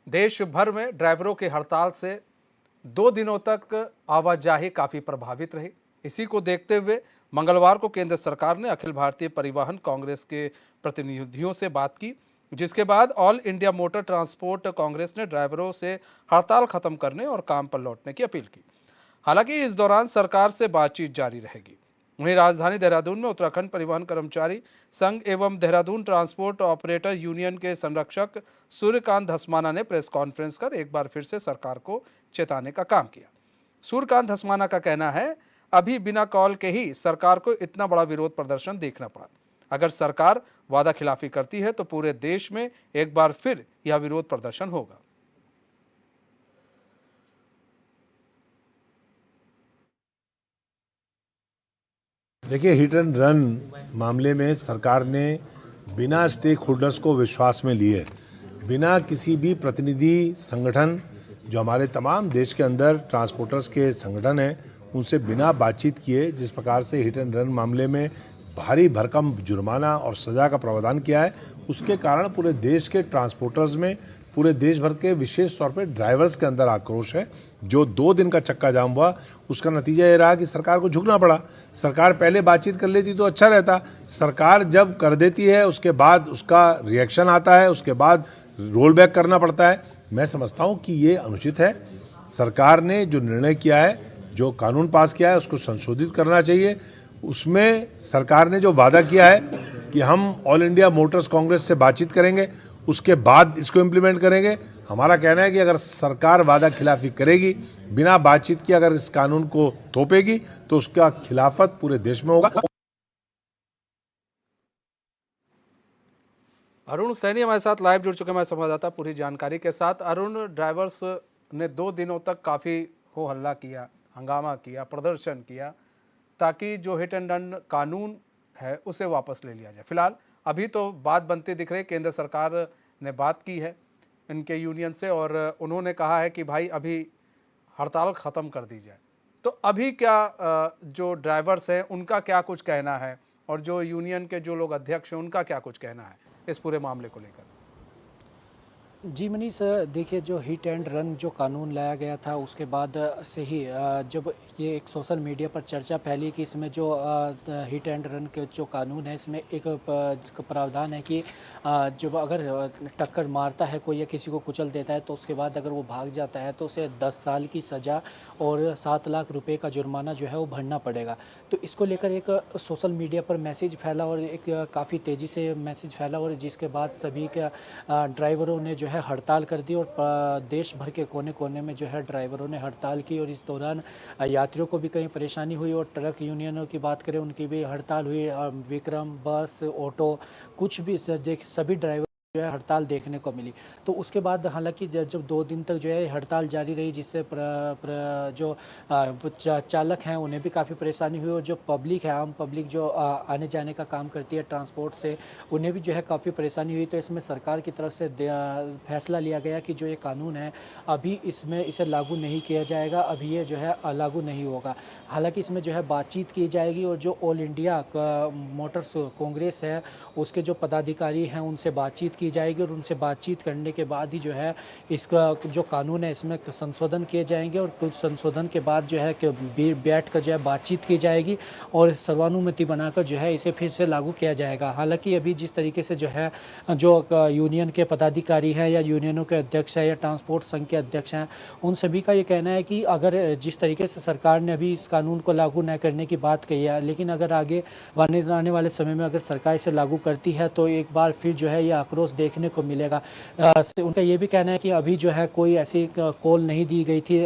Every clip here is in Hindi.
देश भर में ड्राइवरों की हड़ताल से 2 दिनों तक आवाजाही काफी प्रभावित रही। इसी को देखते हुए मंगलवार को केंद्र सरकार ने अखिल भारतीय परिवहन कांग्रेस के प्रतिनिधियों से बात की, जिसके बाद all India motor transport Congress ने ड्राइवरों से हड़ताल खत्म करने और काम पर लौटने की अपील की। हालांकि इस दौरान सरकार से बातचीत जारी रहेगी। वहीं राजधानी देहरादून में उत्तराखंड परिवहन कर्मचारी संघ एवं देहरादून ट्रांसपोर्ट ऑपरेटर यूनियन के संरक्षक सूर्यकांत धस्माना ने प्रेस कॉन्फ्रेंस कर एक बार फिर से सरकार को चेताने का काम किया। सूर्यकांत धस्माना का कहना है, अभी बिना कॉल के ही सरकार को इतना बड़ा विरोध प्रदर्शन देखना पड़ा। अगर सरकार वादा खिलाफी करती है तो पूरे देश में एक बार फिर यह विरोध प्रदर्शन होगा। देखिए, हिट एंड रन मामले में सरकार ने बिना स्टेक होल्डर्स को विश्वास में लिए, बिना किसी भी प्रतिनिधि संगठन जो हमारे तमाम देश के अंदर ट्रांसपोर्टर्स के संगठन हैं, उनसे बिना बातचीत किए जिस प्रकार से हिट एंड रन मामले में भारी भरकम जुर्माना और सज़ा का प्रावधान किया है, उसके कारण पूरे देश के ट्रांसपोर्टर्स में, पूरे देश भर के विशेष तौर पे ड्राइवर्स के अंदर आक्रोश है। जो 2 दिन का चक्का जाम हुआ, उसका नतीजा ये रहा कि सरकार को झुकना पड़ा। सरकार पहले बातचीत कर लेती तो अच्छा रहता। सरकार जब कर देती है उसके बाद उसका रिएक्शन आता है, उसके बाद रोल बैक करना पड़ता है। मैं समझता हूँ कि ये अनुचित है। सरकार ने जो निर्णय किया है, जो कानून पास किया है, उसको संशोधित करना चाहिए। उसमें सरकार ने जो वादा किया है कि हम ऑल इंडिया मोटर्स कांग्रेस से बातचीत करेंगे, उसके बाद इसको इम्प्लीमेंट करेंगे। हमारा कहना है कि अगर सरकार वादा खिलाफी करेगी, बिना बातचीत किए अगर इस कानून को थोपेगी, तो उसका खिलाफत पूरे देश में होगा। अरुण सैनी हमारे साथ लाइव जुड़ चुके हैं, हमारे संवाददाता, पूरी जानकारी के साथ। अरुण, ड्राइवर्स ने 2 दिनों तक काफ़ी हो हल्ला किया, हंगामा किया, प्रदर्शन किया, ताकि जो हिट एंड रन कानून है उसे वापस ले लिया जाए। फिलहाल अभी तो बात बनती दिख रही, केंद्र सरकार ने बात की है इनके यूनियन से और उन्होंने कहा है कि भाई अभी हड़ताल ख़त्म कर दी जाए। तो अभी क्या जो ड्राइवर्स हैं उनका क्या कुछ कहना है और जो यूनियन के जो लोग अध्यक्ष हैं उनका क्या कुछ कहना है इस पूरे मामले को लेकर? जी मनीष, देखिए, जो हिट एंड रन जो कानून लाया गया था उसके बाद से ही जब ये एक सोशल मीडिया पर चर्चा फैली कि इसमें जो हिट एंड रन के जो कानून है, इसमें एक प्रावधान है कि जब अगर टक्कर मारता है कोई या किसी को कुचल देता है तो उसके बाद अगर वो भाग जाता है तो उसे 10 साल की सज़ा और 7 लाख रुपए का जुर्माना जो है वो भरना पड़ेगा। तो इसको लेकर एक सोशल मीडिया पर मैसेज फैला और एक काफ़ी तेज़ी से मैसेज फैला और जिसके बाद सभी के ड्राइवरों ने जो है हड़ताल कर दी और देश भर के कोने कोने में जो है ड्राइवरों ने हड़ताल की। और इस दौरान यात्रियों को भी कहीं परेशानी हुई और ट्रक यूनियनों की बात करें उनकी भी हड़ताल हुई। विक्रम, बस, ऑटो, कुछ भी सभी ड्राइवर जो है हड़ताल देखने को मिली। तो उसके बाद हालांकि जब 2 दिन तक जो है हड़ताल जारी रही, जिससे जो चालक हैं उन्हें भी काफ़ी परेशानी हुई और जो पब्लिक है, आम पब्लिक जो आने जाने का काम करती है ट्रांसपोर्ट से, उन्हें भी जो है काफ़ी परेशानी हुई। तो इसमें सरकार की तरफ से फैसला लिया गया कि जो ये कानून है अभी इसे लागू नहीं किया जाएगा, अभी ये जो है लागू नहीं होगा। हालांकि इसमें जो है बातचीत की जाएगी और जो ऑल इंडिया मोटर्स कांग्रेस है उसके जो पदाधिकारी हैं उनसे बातचीत की जाएगी और उनसे बातचीत करने के बाद ही जो है इसका जो कानून है इसमें संशोधन किए जाएंगे और कुछ संशोधन के बाद जो है कि बैठ कर जो है बातचीत की जाएगी और सर्वानुमति बनाकर जो है इसे फिर से लागू किया जाएगा। हालांकि अभी जिस तरीके से जो है जो यूनियन के पदाधिकारी हैं या यूनियनों के अध्यक्ष हैं या ट्रांसपोर्ट संघ के अध्यक्ष हैं, उन सभी का ये कहना है कि अगर जिस तरीके से सरकार ने अभी इस कानून को लागू न करने की बात कही है, लेकिन अगर आगे आने वाले समय में अगर सरकार इसे लागू करती है तो एक बार फिर जो है ये आक्रोश देखने को मिलेगा। उनका ये भी कहना है कि अभी जो है कोई ऐसी कॉल नहीं दी गई थी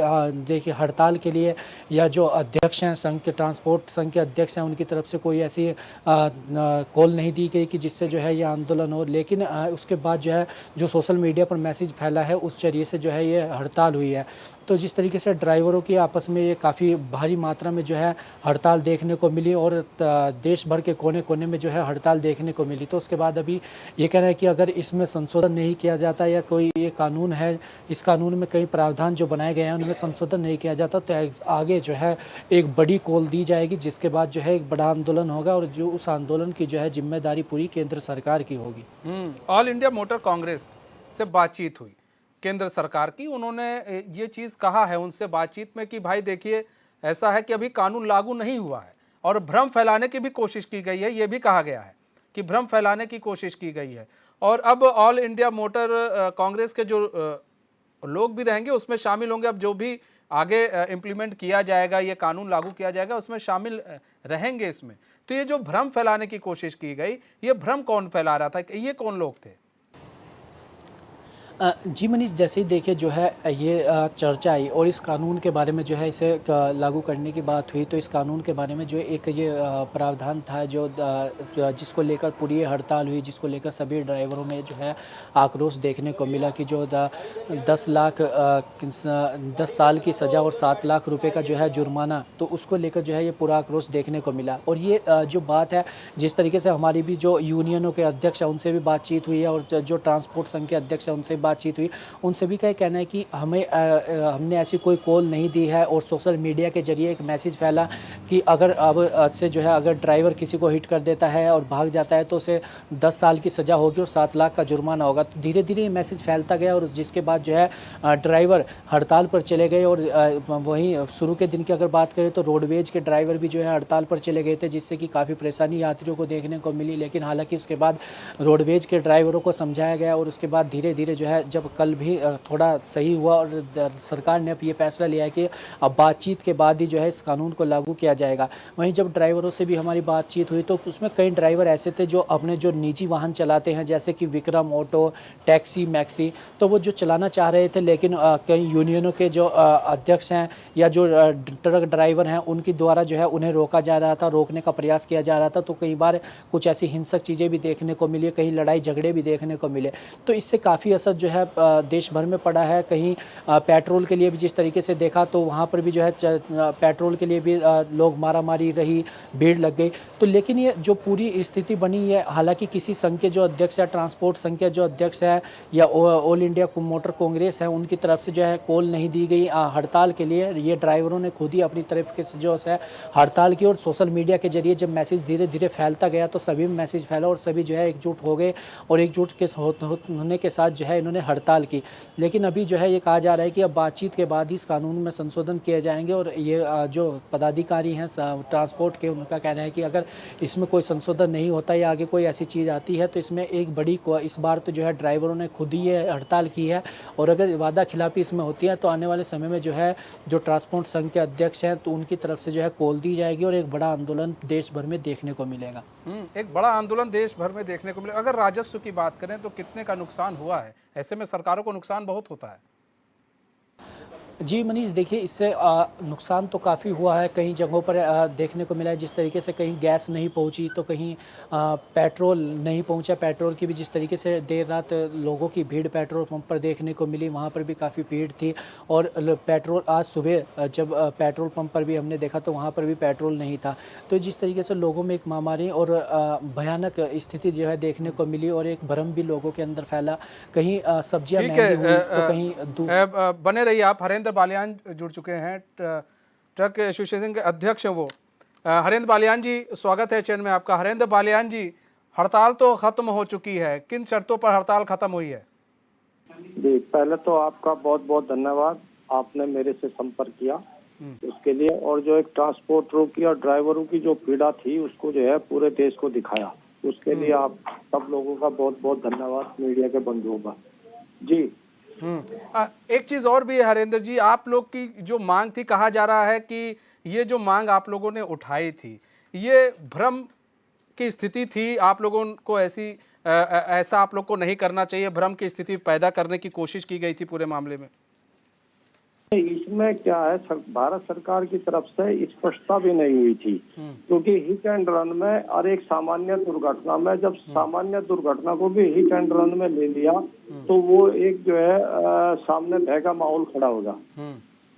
देखिए हड़ताल के लिए, या जो अध्यक्ष हैं संघ के, ट्रांसपोर्ट संघ के अध्यक्ष हैं, उनकी तरफ से कोई ऐसी कॉल नहीं दी गई कि जिससे जो है ये आंदोलन हो। लेकिन उसके बाद जो है जो सोशल मीडिया पर मैसेज फैला है उस जरिए से जो है ये हड़ताल हुई है। तो जिस तरीके से ड्राइवरों की आपस में ये काफ़ी भारी मात्रा में जो है हड़ताल देखने को मिली और देश भर के कोने कोने में जो है हड़ताल देखने को मिली, तो उसके बाद अभी ये कहना है कि अगर इसमें संशोधन नहीं किया जाता या कोई ये कानून है, इस कानून में कई प्रावधान जो बनाए गए हैं उनमें संशोधन नहीं किया जाता तो आगे जो है एक बड़ी कॉल दी जाएगी, जिसके बाद जो है एक बड़ा आंदोलन होगा और जो उस आंदोलन की जो है जिम्मेदारी पूरी केंद्र सरकार की होगी। ऑल इंडिया मोटर कांग्रेस से बातचीत हुई, केंद्र सरकार की, उन्होंने ये चीज़ कहा है उनसे बातचीत में कि भाई देखिए ऐसा है कि अभी कानून लागू नहीं हुआ है और भ्रम फैलाने की भी कोशिश की गई है, ये भी कहा गया है कि भ्रम फैलाने की कोशिश की गई है। और अब ऑल इंडिया मोटर कांग्रेस के जो लोग भी रहेंगे उसमें शामिल होंगे, अब जो भी आगे इम्प्लीमेंट किया जाएगा, ये कानून लागू किया जाएगा, उसमें शामिल रहेंगे इसमें। तो ये जो भ्रम फैलाने की कोशिश की गई, ये भ्रम कौन फैला रहा था, ये कौन लोग थे? जी मनीष, जैसे ही देखिए जो है ये चर्चा आई और इस कानून के बारे में जो है इसे लागू करने की बात हुई, तो इस कानून के बारे में जो एक ये प्रावधान था जो जिसको लेकर पूरी हड़ताल हुई, जिसको लेकर सभी ड्राइवरों में जो है आक्रोश देखने को मिला कि जो 10 साल की सज़ा और 7 लाख रुपए का जो है जुर्माना, तो उसको लेकर जो है ये पूरा आक्रोश देखने को मिला। और ये जो बात है, जिस तरीके से हमारी भी जो यूनियनों के अध्यक्ष हैं उनसे भी बातचीत हुई है और जो ट्रांसपोर्ट संघ के अध्यक्ष हैं उनसे बातचीत हुई, उन सभी का ये कहना है कि हमने ऐसी कोई कॉल नहीं दी है और सोशल मीडिया के जरिए एक मैसेज फैला कि अगर अब से जो है अगर ड्राइवर किसी को हिट कर देता है और भाग जाता है तो उसे 10 साल की सज़ा होगी और 7 लाख का जुर्माना होगा। तो धीरे धीरे ये मैसेज फैलता गया और जिसके बाद जो है ड्राइवर हड़ताल पर चले गए। और वहीं शुरू के दिन की अगर बात करें तो रोडवेज के ड्राइवर भी जो है हड़ताल पर चले गए थे, जिससे कि काफ़ी परेशानी यात्रियों को देखने को मिली। लेकिन हालांकि उसके बाद रोडवेज के ड्राइवरों को समझाया गया और उसके बाद धीरे धीरे जो है जब कल भी थोड़ा सही हुआ और सरकार ने अब ये फैसला लिया है कि अब बातचीत के बाद ही जो है इस कानून को लागू किया जाएगा। वहीं जब ड्राइवरों से भी हमारी बातचीत हुई तो उसमें कई ड्राइवर ऐसे थे जो अपने जो निजी वाहन चलाते हैं, जैसे कि विक्रम ऑटो, टैक्सी, मैक्सी, तो वो जो चलाना चाह रहे थे, लेकिन कई यूनियनों के जो अध्यक्ष हैं या जो ट्रक ड्राइवर हैं उनके द्वारा जो है उन्हें रोका जा रहा था, रोकने का प्रयास किया जा रहा था। तो कई बार कुछ ऐसी हिंसक चीज़ें भी देखने को मिली, कहीं लड़ाई झगड़े भी देखने को मिले। तो इससे काफ़ी असर जो है देश भर में पड़ा है। कहीं पेट्रोल के लिए भी जिस तरीके से देखा तो वहाँ पर भी जो है पेट्रोल के लिए भी लोग मारामारी रही, भीड़ लग गई। तो लेकिन ये जो पूरी स्थिति बनी है, हालांकि किसी संघ के जो अध्यक्ष है, ट्रांसपोर्ट संघ के जो अध्यक्ष है या ऑल इंडिया मोटर कांग्रेस है, उनकी तरफ से जो है कॉल नहीं दी गई हड़ताल के लिए। ये ड्राइवरों ने खुद ही अपनी तरफ के जो है हड़ताल की और सोशल मीडिया के जरिए जब मैसेज धीरे धीरे फैलता गया तो सभी में मैसेज फैला और सभी जो है एकजुट हो गए और एकजुट के होने के साथ जो है इन्होंने हड़ताल की। लेकिन अभी जो है ये कहा जा रहा है कि अब बातचीत के बाद ही इस कानून में संशोधन किए जाएंगे और ये जो पदाधिकारी हैं ट्रांसपोर्ट के, उनका कहना है कि अगर इसमें कोई संशोधन नहीं होता या आगे कोई ऐसी चीज़ आती है तो इसमें एक बड़ी इस बार तो जो है ड्राइवरों ने खुद ही ये हड़ताल की है और अगर वादा खिलाफी इसमें होती है तो आने वाले समय में जो है जो ट्रांसपोर्ट संघ के अध्यक्ष हैं तो उनकी तरफ से जो है कॉल दी जाएगी और एक बड़ा आंदोलन देश भर में देखने को मिलेगा। एक बड़ा आंदोलन देश भर में देखने को मिलेगा। अगर राजस्व की बात करें तो कितने का नुकसान हुआ है? ऐसे में सरकारों को नुकसान बहुत होता है। जी मनीष, देखिए इससे नुकसान तो काफ़ी हुआ है। कई जगहों पर देखने को मिला है जिस तरीके से कहीं गैस नहीं पहुंची तो कहीं पेट्रोल नहीं पहुंचा। पेट्रोल की भी जिस तरीके से देर रात लोगों की भीड़ पेट्रोल पंप पर देखने को मिली, वहां पर भी काफ़ी भीड़ थी। और पेट्रोल आज सुबह जब पेट्रोल पंप पर भी हमने देखा तो वहाँ पर भी पेट्रोल नहीं था। तो जिस तरीके से लोगों में एक महामारी और भयानक स्थिति जो है देखने को मिली और एक भ्रम भी लोगों के अंदर फैला। कहीं सब्जियाँ महंगी हुई तो कहीं बने रहिए आप। हरेंद्र बालियान जुड़ चुके हैं, ट्रक एसोसिएशन के अध्यक्ष हैं वो। हरेंद्र बालियान जी, स्वागत है चैनल में आपका। हरेंद्र बालियान जी, हड़ताल तो खत्म हो चुकी है, किन शर्तों पर हड़ताल खत्म हुई है? जी, पहले तो आपका बहुत बहुत धन्यवाद, आपने मेरे से संपर्क किया उसके लिए। और जो एक ट्रांसपोर्टरों की और ड्राइवरों की जो पीड़ा थी उसको जो है पूरे देश को दिखाया, उसके लिए आप सब लोगों का बहुत बहुत धन्यवाद, मीडिया के बंधुओं का। जी एक चीज और भी है हरेंद्र जी, आप लोग की जो मांग थी, कहा जा रहा है कि ये जो मांग आप लोगों ने उठाई थी ये भ्रम की स्थिति थी, आप लोगों को ऐसा आप लोग को नहीं करना चाहिए, भ्रम की स्थिति पैदा करने की कोशिश की गई थी पूरे मामले में। इसमें क्या है, भारत सरकार की तरफ से स्पष्टता भी नहीं हुई थी, क्योंकि हिट एंड रन में और एक सामान्य दुर्घटना में, जब सामान्य दुर्घटना को भी हिट एंड रन में ले लिया तो वो एक जो है सामने भय का माहौल खड़ा होगा।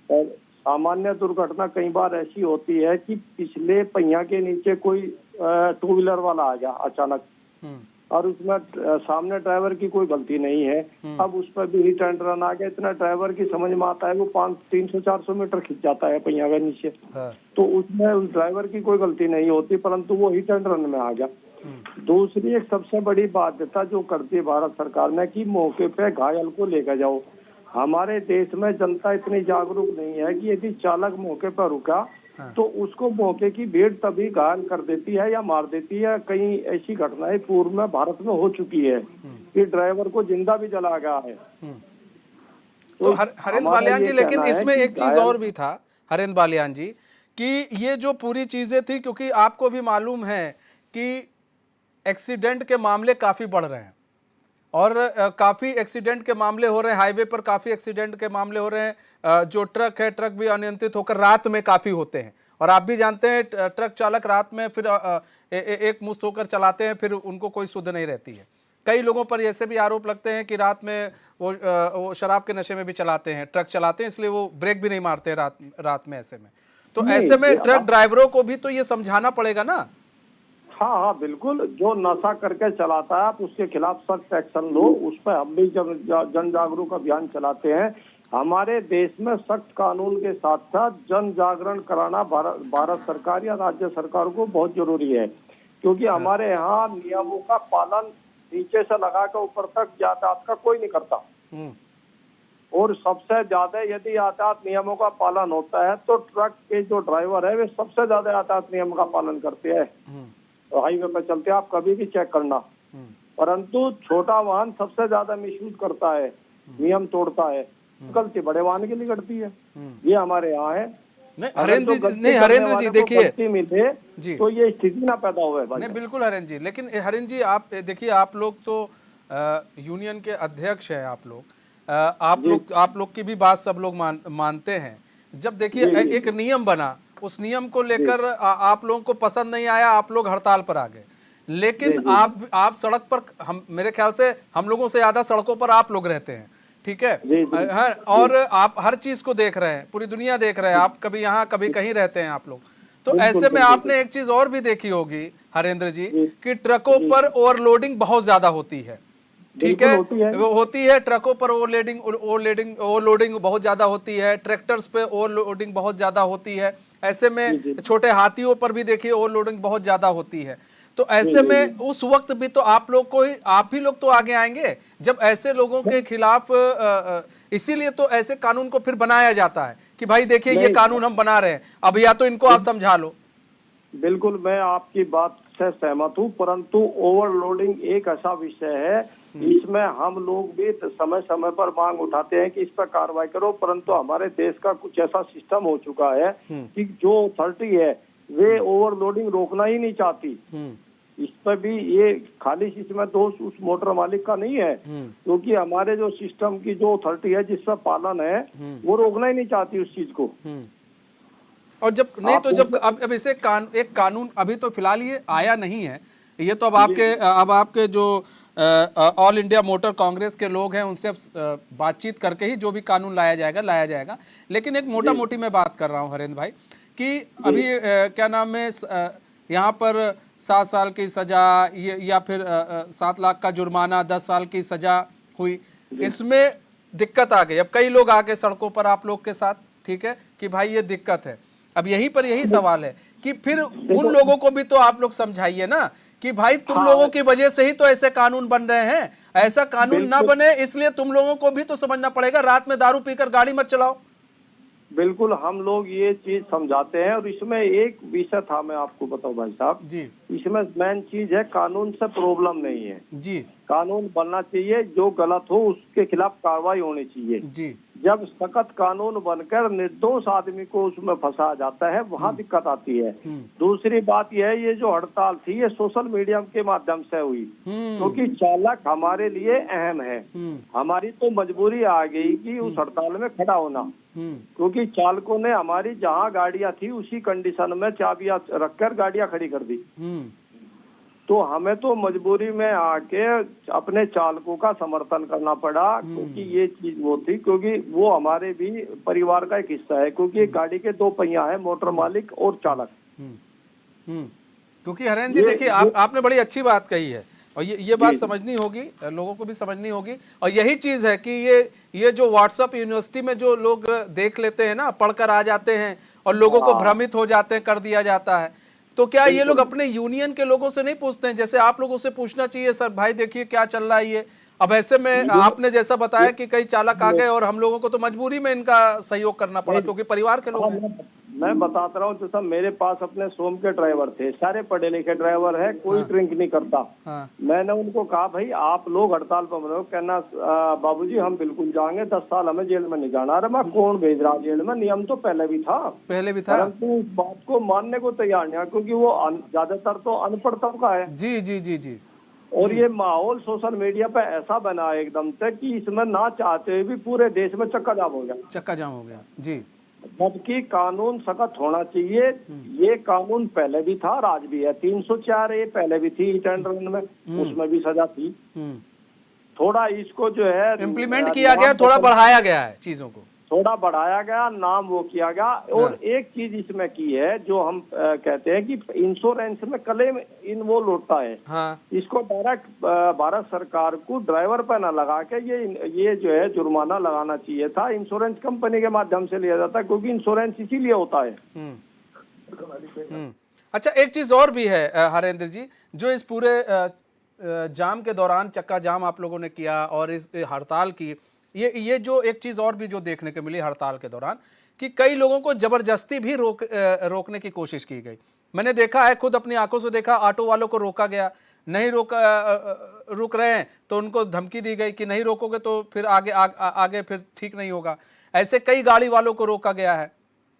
और सामान्य दुर्घटना कई बार ऐसी होती है कि पिछले पहिया के नीचे कोई टू व्हीलर वाला आ गया अचानक और उसमें सामने ड्राइवर की कोई गलती नहीं है, अब उस पर भी हिट एंड रन आ गया। इतना ड्राइवर की समझ में आता है वो 300-400 मीटर खिंच जाता है पहिया के नीचे, तो उसमें उस ड्राइवर की कोई गलती नहीं होती, परंतु वो हिट एंड रन में आ गया। दूसरी एक सबसे बड़ी बाध्यता जो करती है भारत सरकार ने कि मौके पे घायल को लेकर जाओ। हमारे देश में जनता इतनी जागरूक नहीं है कि यदि चालक मौके पर रुका तो उसको मौके की भीड़ तभी घायल कर देती है या मार देती है। कई ऐसी घटनाएं पूर्व में भारत में हो चुकी है कि ड्राइवर को जिंदा भी जला गया है। तो हरेंद्र हमारा बालियान ये जी, लेकिन कहना है इसमें कि एक चीज और भी था हरेंद्र बालियान जी, कि ये जो पूरी चीजें थी, क्योंकि आपको भी मालूम है कि एक्सीडेंट के मामले काफी बढ़ रहे हैं और काफी एक्सीडेंट के मामले हो रहे हैं, हाईवे पर काफी एक्सीडेंट के मामले हो रहे हैं। जो ट्रक है, ट्रक भी अनियंत्रित होकर रात में काफी होते हैं और आप भी जानते हैं ट्रक चालक रात में फिर एक मुश्त होकर चलाते हैं, फिर उनको कोई सुध नहीं रहती है। कई लोगों पर ऐसे भी आरोप लगते हैं कि रात में वो शराब के नशे में भी चलाते हैं, ट्रक चलाते हैं, इसलिए वो ब्रेक भी नहीं मारते रात में। ऐसे में तो ऐसे में ट्रक ड्राइवरों को भी तो ये समझाना पड़ेगा ना। हाँ हाँ बिल्कुल, जो नशा करके चलाता है आप उसके खिलाफ सख्त एक्शन लो। उस पर हम भी जब जन जागरूक अभियान चलाते हैं। हमारे देश में सख्त कानून के साथ साथ जन जागरण कराना भारत सरकार या राज्य सरकार को बहुत जरूरी है, क्योंकि हमारे यहाँ नियमों का पालन नीचे से लगा कर ऊपर तक यातायात का कोई नहीं करता। और सबसे ज्यादा यदि यातायात नियमों का पालन होता है तो ट्रक के जो ड्राइवर है वे सबसे ज्यादा यातायात नियम का पालन करते हैं। तो हाईवे पर चलते हैं, आप कभी भी चेक करना। परंतु छोटा वाहन सबसे ज्यादा मिसयूज करता है, नियम तोड़ता है, गलती बड़े वाहन की निकलती है। ये हमारे यहाँ है। हरेंद्र जी देखिए मिले जी, तो ये स्थिति ना पैदा हुए। नहीं बिल्कुल हरेंद्र जी, लेकिन हरेंद्र जी आप देखिए, आप लोग तो यूनियन के अध्यक्ष हैं, आप लोग की भी बात सब लोग मानते हैं। जब देखिए एक नियम बना, उस नियम को लेकर आप लोगों को पसंद नहीं आया, आप लोग हड़ताल पर आ गए। लेकिन आप सड़क पर, हम मेरे ख्याल से हम लोगों से ज्यादा सड़कों पर आप लोग रहते हैं, ठीक है। और आप हर चीज को देख रहे हैं, पूरी दुनिया देख रहे हैं, आप कभी यहाँ कभी कहीं रहते हैं आप लोग। तो ऐसे में आपने एक चीज और भी देखी होगी हरेंद्र जी, कि ट्रकों पर ओवरलोडिंग बहुत ज्यादा होती है, ठीक है। वो होती है, ट्रकों पर ओवरलोडिंग बहुत ज्यादा होती है, ट्रैक्टर्स पे ओवरलोडिंग बहुत ज्यादा होती है। ऐसे में छोटे हाथियों पर भी देखिए ओवरलोडिंग बहुत ज्यादा होती है। तो ऐसे में उस वक्त भी तो आप ही लोग तो आगे आएंगे जब ऐसे लोगों के खिलाफ। इसीलिए तो ऐसे कानून को फिर बनाया जाता है कि भाई देखिए ये कानून हम बना रहे हैं, अब या तो इनको आप समझा लो। बिल्कुल, मैं आपकी बात से सहमत हूँ, परंतु ओवरलोडिंग एक ऐसा विषय है, इसमें हम लोग भी समय समय पर मांग उठाते हैं कि इस पर कार्रवाई करो, परंतु हमारे देश का कुछ ऐसा सिस्टम हो चुका है कि जो अथॉरिटी है वे ओवरलोडिंग रोकना ही नहीं चाहती। इस पर भी ये खाली इसमें दोष उस मोटर मालिक का नहीं है, क्योंकि हमारे जो सिस्टम की जो अथॉरिटी है जिसका पालन है वो रोकना ही नहीं चाहती उस चीज को। और जब नहीं तो जब अब इसे एक कानून अभी तो फिलहाल ये आया नहीं है, ये तो अब आपके जो ऑल इंडिया मोटर कांग्रेस के लोग हैं उनसे बातचीत करके ही जो भी कानून लाया जाएगा। लेकिन एक मोटा मोटी मैं बात कर रहा हूँ हरेंद्र भाई, कि अभी क्या नाम है, यहाँ पर 7 साल की सजा या फिर 7 लाख का जुर्माना, 10 साल की सजा हुई, इसमें दिक्कत आ गई। अब कई लोग आ गए सड़कों पर आप लोग के साथ, ठीक है, कि भाई ये दिक्कत है। अब यही सवाल है कि फिर उन लोगों को भी तो आप लोग समझाइए ना कि भाई तुम लोगों की वजह से ही तो ऐसे कानून बन रहे हैं, ऐसा कानून ना बने इसलिए तुम लोगों को भी तो समझना पड़ेगा, रात में दारू पीकर गाड़ी मत चलाओ। बिल्कुल, हम लोग ये चीज समझाते हैं। और इसमें एक विषय था, मैं आपको बताऊं भाई साहब जी, इसमें मेन चीज है, कानून से प्रॉब्लम नहीं है जी, कानून बनना चाहिए, जो गलत हो उसके खिलाफ कार्रवाई होनी चाहिए जी। जब सख्त कानून बनकर निर्दोष आदमी को उसमें फंसा जाता है वहाँ दिक्कत आती है। दूसरी बात यह है, ये जो हड़ताल थी ये सोशल मीडिया के माध्यम से हुई, क्योंकि चालक हमारे लिए अहम है। हमारी तो मजबूरी आ गई कि उस हड़ताल में खड़ा होना, क्योंकि चालकों ने हमारी जहाँ गाड़ियाँ थी उसी कंडीशन में चाबियां रखकर गाड़ियाँ खड़ी कर दी। तो हमें तो मजबूरी में आके अपने चालकों का समर्थन करना पड़ा, क्योंकि ये चीज वो थी, क्योंकि वो हमारे भी परिवार का एक हिस्सा है, क्योंकि गाड़ी के 2 पहिया है, मोटर मालिक और चालक। क्योंकि हरेंद्र जी देखिए आपने बड़ी अच्छी बात कही है, और ये बात समझनी होगी, लोगों को भी समझनी होगी। और यही चीज है कि ये जो व्हाट्सएप यूनिवर्सिटी में जो लोग देख लेते हैं ना, पढ़कर आ जाते हैं और लोगों को भ्रमित हो जाते हैं, कर दिया जाता है। तो क्या ये लोग अपने यूनियन के लोगों से नहीं पूछते हैं? जैसे आप लोगों से पूछना चाहिए, सर भाई देखिए क्या चल रहा है ये, अब ऐसे में आपने जैसा बताया कि कई चालक आ गए और हम लोगों को तो मजबूरी में इनका सहयोग करना पड़ा क्योंकि परिवार के लोग हैं। मैं बताता रहा हूँ तो सब मेरे पास अपने सोम के ड्राइवर थे, सारे पढ़े लिखे ड्राइवर है, कोई ड्रिंक नहीं करता। हाँ। मैंने उनको कहा भाई आप लोग हड़ताल पर बनो, कहना बाबूजी हम बिल्कुल जाएंगे, 10 साल हमें जेल में नहीं जाना। अरे मैं कौन भेज रहा जेल में, नियम तो पहले भी था, परंतु इस बात को मानने को तैयार नहीं है क्योंकि वो ज्यादातर तो अनपढ़ तबका है। जी जी जी जी। और ये माहौल सोशल मीडिया पे ऐसा बना है एकदम से कि इसमें ना चाहते हुए भी पूरे देश में चक्का जाम हो गया। चक्का जाम हो गया जी। जबकि कानून सख्त होना चाहिए। ये कानून पहले भी था और आज भी है। 304 ये पहले भी थी हिट एंड रन में, उसमें भी सजा थी। थोड़ा इसको जो है इम्प्लीमेंट किया गया, थोड़ा बढ़ाया गया है चीजों को, थोड़ा बढ़ाया गया, नाम वो किया गया। और एक चीज इसमें की है जो हम कहते हैं कि इंश्योरेंस में क्लेम इन्वॉल्व होता है। हाँ। इसको डायरेक्ट भारत सरकार को ड्राइवर पर न लगा के ये जो है जुर्माना लगाना चाहिए था। इंश्योरेंस कंपनी के माध्यम से लिया जाता है क्योंकि इंश्योरेंस इसीलिए होता है। अच्छा, एक चीज और भी है हरेंद्र जी, जो इस पूरे जाम के दौरान, चक्का जाम आप लोगों ने किया और इस हड़ताल की, ये जो एक चीज और भी जो देखने को मिली हड़ताल के दौरान कि कई लोगों को जबरदस्ती भी रोकने की कोशिश की गई। मैंने देखा है, खुद अपनी आंखों से देखा, ऑटो वालों को रोका गया, नहीं रुक रहे हैं तो उनको धमकी दी गई कि नहीं रोकोगे तो फिर आगे फिर ठीक नहीं होगा। ऐसे कई गाड़ी वालों को रोका गया है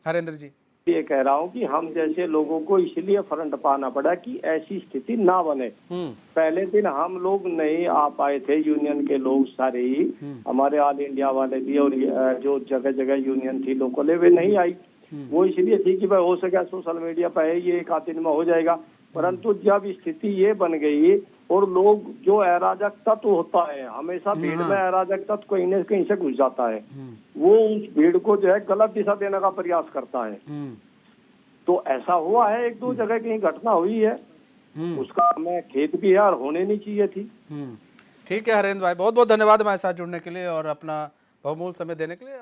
हरेंद्र जी। ये कह रहा हूँ कि हम जैसे लोगों को इसलिए फ्रंट पाना पड़ा कि ऐसी स्थिति ना बने। पहले दिन हम लोग नहीं आ पाए थे, यूनियन के लोग सारे ही, हमारे ऑल इंडिया वाले भी, और जो जगह जगह यूनियन थी लोकल वे नहीं आई। वो इसलिए थी कि भाई हो सके सोशल मीडिया पर है, ये एक आध दिन में हो जाएगा। परंतु जब स्थिति ये बन गई और लोग जो अराजक तत्व होता है, हमेशा भीड़ में अराजक तत्व कहीं न कहीं से घुस जाता है, वो उस भीड़ को जो है गलत दिशा देने का प्रयास करता है। तो ऐसा हुआ है, एक दो जगह कहीं घटना हुई है, उसका हमें खेद भी है और होने नहीं चाहिए थी। ठीक है हरेंद्र भाई, बहुत बहुत धन्यवाद हमारे साथ जुड़ने के लिए और अपना बहुमूल्य समय देने के लिए।